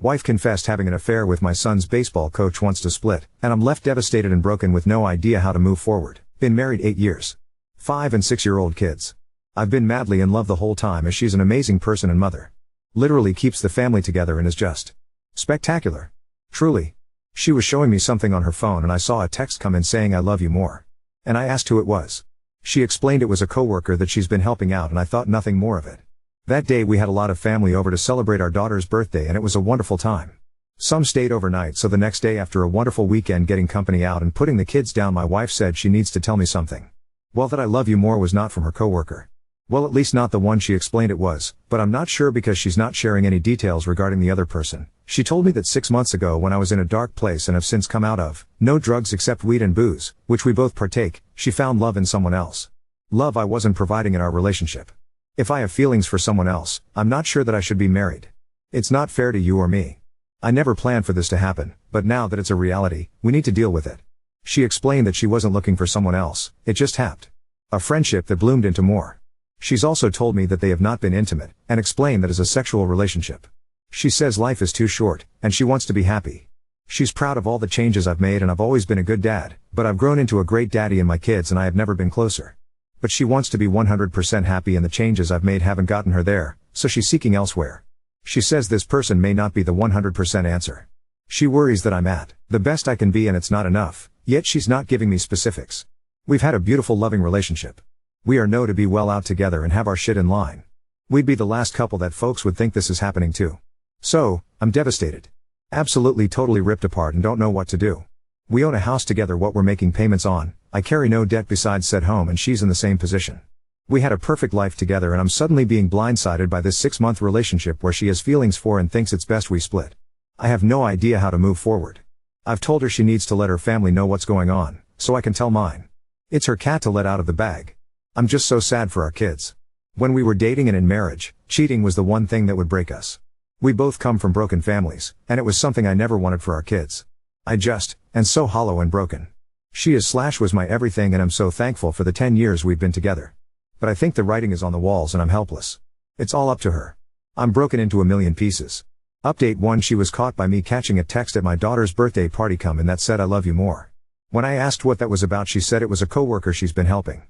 Wife confessed having an affair with my son's baseball coach wants to split, and I'm left devastated and broken with no idea how to move forward. Been married 8 years. 5 and 6-year-old kids. I've been madly in love the whole time as she's an amazing person and mother. Literally keeps the family together and is just spectacular. Truly. She was showing me something on her phone and I saw a text come in saying I love you more. And I asked who it was. She explained it was a coworker that she's been helping out and I thought nothing more of it. That day we had a lot of family over to celebrate our daughter's birthday and it was a wonderful time. Some stayed overnight, so the next day after a wonderful weekend getting company out and putting the kids down, my wife said she needs to tell me something. Well, that I love you more was not from her coworker. Well, at least not the one she explained it was, but I'm not sure because she's not sharing any details regarding the other person. She told me that 6 months ago when I was in a dark place and have since come out of, no drugs except weed and booze, which we both partake, she found love in someone else. Love I wasn't providing in our relationship. If I have feelings for someone else, I'm not sure that I should be married. It's not fair to you or me. I never planned for this to happen, but now that it's a reality, we need to deal with it. She explained that she wasn't looking for someone else, it just happened. A friendship that bloomed into more. She's also told me that they have not been intimate, and explained that as a sexual relationship. She says life is too short, and she wants to be happy. She's proud of all the changes I've made and I've always been a good dad, but I've grown into a great daddy in my kids and I have never been closer. But she wants to be 100% happy and the changes I've made haven't gotten her there, so she's seeking elsewhere. She says this person may not be the 100% answer. She worries that I'm at the best I can be and it's not enough, yet she's not giving me specifics. We've had a beautiful loving relationship. We are known to be well out together and have our shit in line. We'd be the last couple that folks would think this is happening to. So, I'm devastated. Absolutely totally ripped apart and don't know what to do. We own a house together what we're making payments on, I carry no debt besides said home and she's in the same position. We had a perfect life together and I'm suddenly being blindsided by this 6-month relationship where she has feelings for and thinks it's best we split. I have no idea how to move forward. I've told her she needs to let her family know what's going on, so I can tell mine. It's her cat to let out of the bag. I'm just so sad for our kids. When we were dating and in marriage, cheating was the one thing that would break us. We both come from broken families, and it was something I never wanted for our kids. And so hollow and broken. She was my everything and I'm so thankful for the 10 years we've been together. But I think the writing is on the walls and I'm helpless. It's all up to her. I'm broken into a million pieces. Update 1: She was caught by me catching a text at my daughter's birthday party come in that said I love you more. When I asked what that was about, she said it was a coworker she's been helping.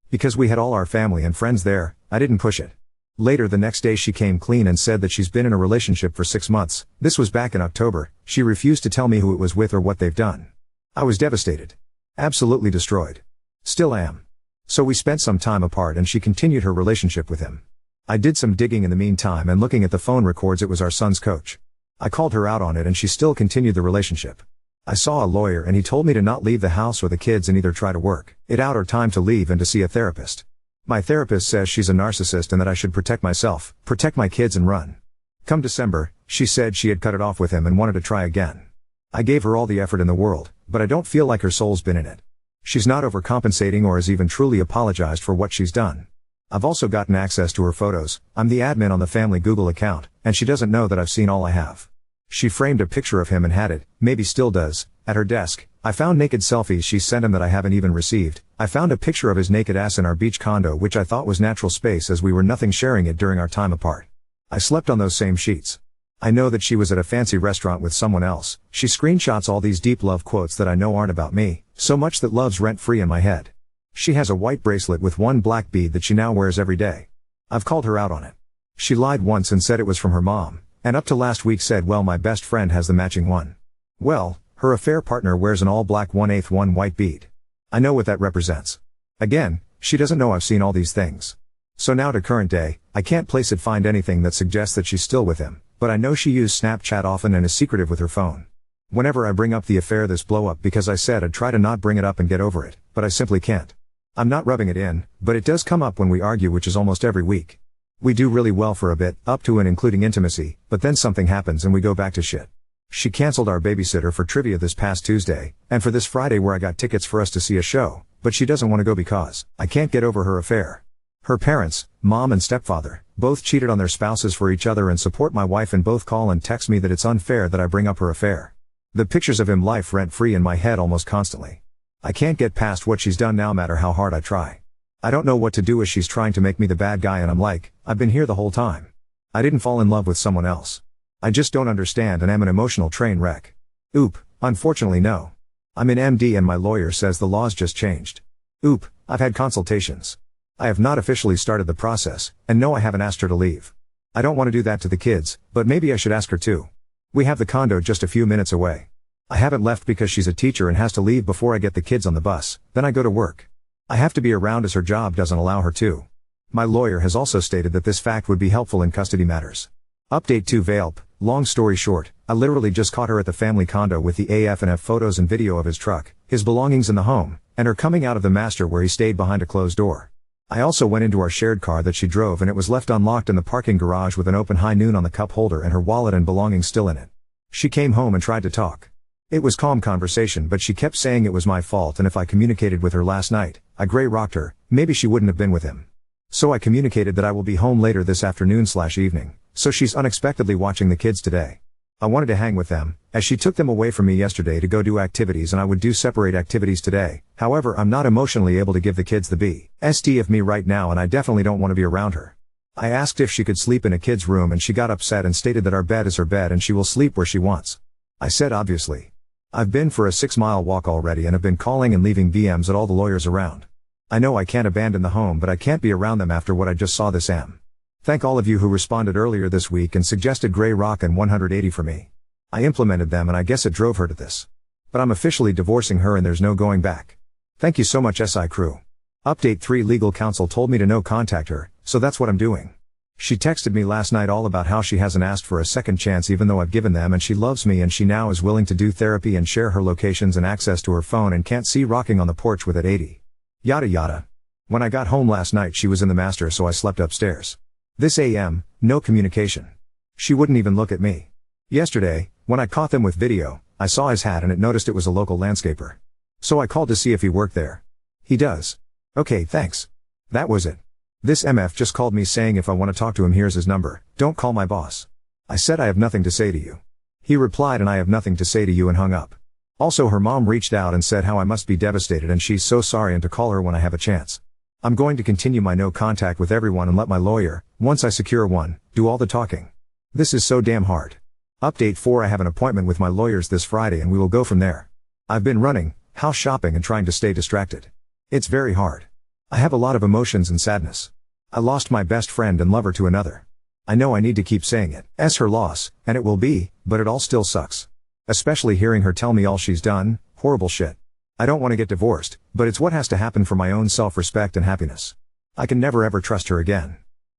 Because we had all our family and friends there, I didn't push it. Later the next day she came clean and said that she's been in a relationship for 6 months, this was back in October, she refused to tell me who it was with or what they've done. I was devastated. Absolutely destroyed. Still am. So we spent some time apart and she continued her relationship with him. I did some digging in the meantime and looking at the phone records, it was our son's coach. I called her out on it and she still continued the relationship. I saw a lawyer and he told me to not leave the house or the kids and either try to work it out or time to leave and to see a therapist. My therapist says she's a narcissist and that I should protect myself, protect my kids and run. Come December, she said she had cut it off with him and wanted to try again. I gave her all the effort in the world, but I don't feel like her soul's been in it. She's not overcompensating or has even truly apologized for what she's done. I've also gotten access to her photos, I'm the admin on the family Google account, and she doesn't know that I've seen all I have. She framed a picture of him and had it, maybe still does, at her desk. I found naked selfies she sent him that I haven't even received. I found a picture of his naked ass in our beach condo which I thought was natural space as we were nothing sharing it during our time apart. I slept on those same sheets. I know that she was at a fancy restaurant with someone else. She screenshots all these deep love quotes that I know aren't about me, so much that love's rent-free in my head. She has a white bracelet with one black bead that she now wears every day. I've called her out on it. She lied once and said it was from her mom, and up to last week said well my best friend has the matching one. Well, her affair partner wears an all-black 1/8 one white bead. I know what that represents. Again, she doesn't know I've seen all these things. So now to current day, I can't find anything that suggests that she's still with him, but I know she used Snapchat often and is secretive with her phone. Whenever I bring up the affair this blow up because I said I'd try to not bring it up and get over it, but I simply can't. I'm not rubbing it in, but it does come up when we argue, which is almost every week. We do really well for a bit, up to and including intimacy, but then something happens and we go back to shit. She canceled our babysitter for trivia this past Tuesday, and for this Friday where I got tickets for us to see a show, but she doesn't want to go because I can't get over her affair. Her parents, mom and stepfather, both cheated on their spouses for each other and support my wife and both call and text me that it's unfair that I bring up her affair. The pictures of him life rent-free in my head almost constantly. I can't get past what she's done now matter how hard I try. I don't know what to do as she's trying to make me the bad guy and I'm like, I've been here the whole time. I didn't fall in love with someone else. I just don't understand and am an emotional train wreck. Oop, unfortunately no. I'm in MD and my lawyer says the laws just changed. Oop, I've had consultations. I have not officially started the process, and no I haven't asked her to leave. I don't want to do that to the kids, but maybe I should ask her to. We have the condo just a few minutes away. I haven't left because she's a teacher and has to leave before I get the kids on the bus, then I go to work. I have to be around as her job doesn't allow her to. My lawyer has also stated that this fact would be helpful in custody matters. Update 2 Valp, long story short, I literally just caught her at the family condo with the AF&F photos and video of his truck, his belongings in the home, and her coming out of the master where he stayed behind a closed door. I also went into our shared car that she drove and it was left unlocked in the parking garage with an open high noon on the cup holder and her wallet and belongings still in it. She came home and tried to talk. It was calm conversation but she kept saying it was my fault and if I communicated with her last night, I grey rocked her, maybe she wouldn't have been with him. So I communicated that I will be home later this afternoon/evening, so she's unexpectedly watching the kids today. I wanted to hang with them, as she took them away from me yesterday to go do activities and I would do separate activities today, however I'm not emotionally able to give the kids the BST of me right now and I definitely don't want to be around her. I asked if she could sleep in a kid's room and she got upset and stated that our bed is her bed and she will sleep where she wants. I said obviously. I've been for a 6-mile walk already and have been calling and leaving VMs at all the lawyers around. I know I can't abandon the home but I can't be around them after what I just saw this am. Thank all of you who responded earlier this week and suggested Grey Rock and 180 for me. I implemented them and I guess it drove her to this. But I'm officially divorcing her and there's no going back. Thank you so much SI crew. Update 3 Legal counsel told me to no contact her, so that's what I'm doing. She texted me last night all about how she hasn't asked for a second chance even though I've given them and she loves me and she now is willing to do therapy and share her locations and access to her phone and can't see rocking on the porch with at 80. Yada yada. When I got home last night she was in the master so I slept upstairs. This AM, no communication. She wouldn't even look at me. Yesterday, when I caught them with video, I saw his hat and it noticed it was a local landscaper. So I called to see if he worked there. He does. Okay, thanks. That was it. This MF just called me saying if I want to talk to him here's his number, don't call my boss. I said I have nothing to say to you. He replied and I have nothing to say to you and hung up. Also her mom reached out and said how I must be devastated and she's so sorry and to call her when I have a chance. I'm going to continue my no contact with everyone and let my lawyer, once I secure one, do all the talking. This is so damn hard. Update 4 I have an appointment with my lawyers this Friday and we will go from there. I've been running, house shopping and trying to stay distracted. It's very hard. I have a lot of emotions and sadness. I lost my best friend and lover to another. I know I need to keep saying it, as her loss, and it will be, but it all still sucks. Especially hearing her tell me all she's done, horrible shit. I don't want to get divorced, but it's what has to happen for my own self-respect and happiness. I can never ever trust her again.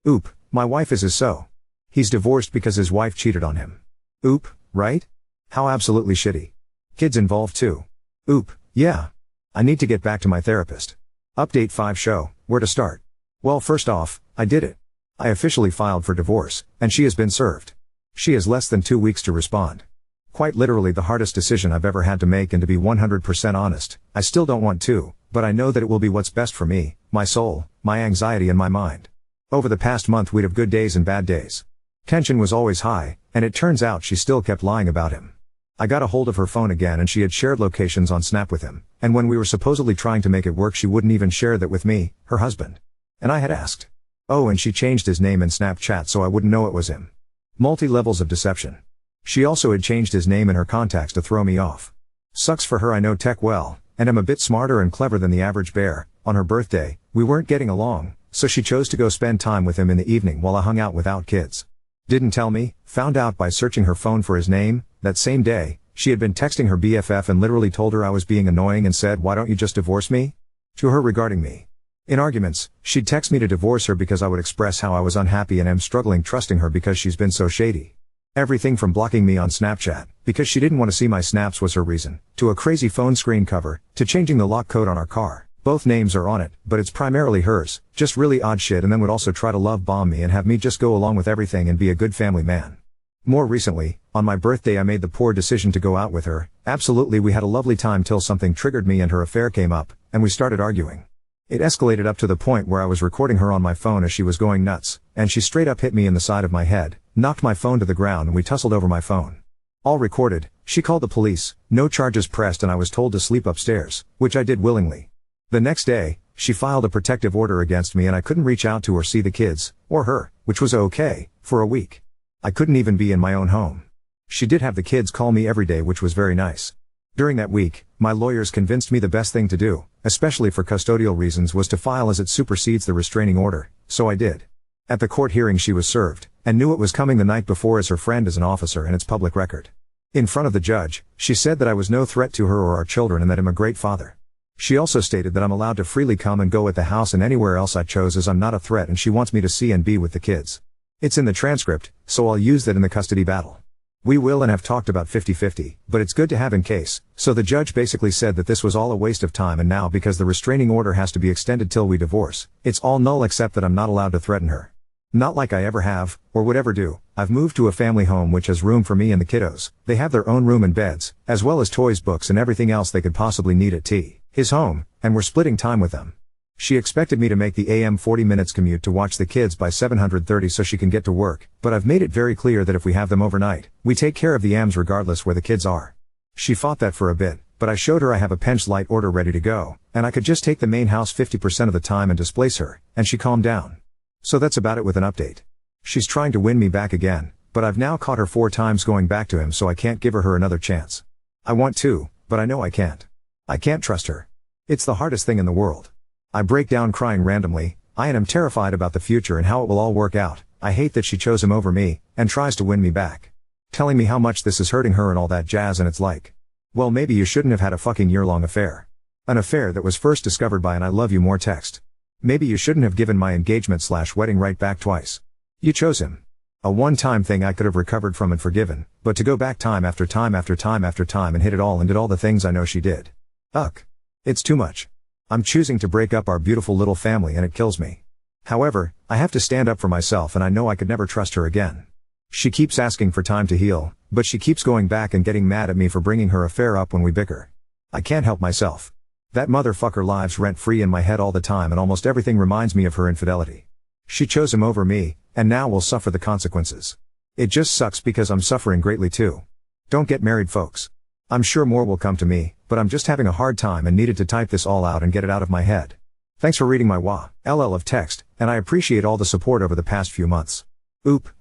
Oop, my wife is so. He's divorced because his wife cheated on him. Oop, right? How absolutely shitty. Kids involved too. Oop, yeah. I need to get back to my therapist. Update 5 show, where to start? Well first off, I did it. I officially filed for divorce, and she has been served. She has less than 2 weeks to respond. Quite literally the hardest decision I've ever had to make and to be 100% honest, I still don't want to, but I know that it will be what's best for me, my soul, my anxiety and my mind. Over the past month we'd have good days and bad days. Tension was always high, and it turns out she still kept lying about him. I got a hold of her phone again and she had shared locations on Snap with him, and when we were supposedly trying to make it work she wouldn't even share that with me, her husband. And I had asked. Oh and she changed his name in Snapchat so I wouldn't know it was him. Multi-levels of deception. She also had changed his name in her contacts to throw me off. Sucks for her I know tech well, and am a bit smarter and clever than the average bear. On her birthday, we weren't getting along, so she chose to go spend time with him in the evening while I hung out without kids. Didn't tell me, found out by searching her phone for his name. That same day, she had been texting her BFF and literally told her I was being annoying and said why don't you just divorce me? To her regarding me. In arguments, she'd text me to divorce her because I would express how I was unhappy and am struggling trusting her because she's been so shady. Everything from blocking me on Snapchat, because she didn't want to see my snaps was her reason, to a crazy phone screen cover, to changing the lock code on our car. Both names are on it, but it's primarily hers, just really odd shit and then would also try to love bomb me and have me just go along with everything and be a good family man. More recently, on my birthday I made the poor decision to go out with her. Absolutely we had a lovely time till something triggered me and her affair came up, and we started arguing. It escalated up to the point where I was recording her on my phone as she was going nuts, and she straight up hit me in the side of my head, knocked my phone to the ground and we tussled over my phone. All recorded, she called the police, no charges pressed and I was told to sleep upstairs, which I did willingly. The next day, she filed a protective order against me and I couldn't reach out to or see the kids, or her, which was okay, for a week. I couldn't even be in my own home. She did have the kids call me every day, which was very nice. During that week, my lawyers convinced me the best thing to do, especially for custodial reasons, was to file as it supersedes the restraining order, so I did. At the court hearing she was served, and knew it was coming the night before as her friend is an officer and it's public record. In front of the judge, she said that I was no threat to her or our children and that I'm a great father. She also stated that I'm allowed to freely come and go at the house and anywhere else I chose as I'm not a threat, and she wants me to see and be with the kids. It's in the transcript, so I'll use that in the custody battle. We will and have talked about 50-50, but it's good to have in case, so the judge basically said that this was all a waste of time, and now because the restraining order has to be extended till we divorce, it's all null except that I'm not allowed to threaten her. Not like I ever have, or would ever do. I've moved to a family home which has room for me and the kiddos. They have their own room and beds, as well as toys, books and everything else they could possibly need at his home, and we're splitting time with them. She expected me to make the AM 40 minutes commute to watch the kids by 7:30 so she can get to work, but I've made it very clear that if we have them overnight, we take care of the AMs regardless where the kids are. She fought that for a bit, but I showed her I have a Pench Light order ready to go, and I could just take the main house 50% of the time and displace her, and she calmed down. So that's about it with an update. She's trying to win me back again, but I've now caught her 4 times going back to him, so I can't give her another chance. I want to, but I know I can't. I can't trust her. It's the hardest thing in the world. I break down crying randomly. I am terrified about the future and how it will all work out. I hate that she chose him over me, and tries to win me back. Telling me how much this is hurting her and all that jazz, and it's like, well, maybe you shouldn't have had a fucking year-long affair. An affair that was first discovered by an "I love you more" text. Maybe you shouldn't have given my engagement/wedding right back twice. You chose him. A one-time thing I could have recovered from and forgiven, but to go back time after time after time after time and hit it all and did all the things I know she did. Ugh. It's too much. I'm choosing to break up our beautiful little family and it kills me. However, I have to stand up for myself, and I know I could never trust her again. She keeps asking for time to heal, but she keeps going back and getting mad at me for bringing her affair up when we bicker. I can't help myself. That motherfucker lives rent-free in my head all the time, and almost everything reminds me of her infidelity. She chose him over me, and now will suffer the consequences. It just sucks because I'm suffering greatly too. Don't get married, folks. I'm sure more will come to me, but I'm just having a hard time and needed to type this all out and get it out of my head. Thanks for reading my LL of text, and I appreciate all the support over the past few months.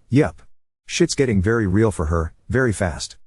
Yep. Shit's getting very real for her, very fast.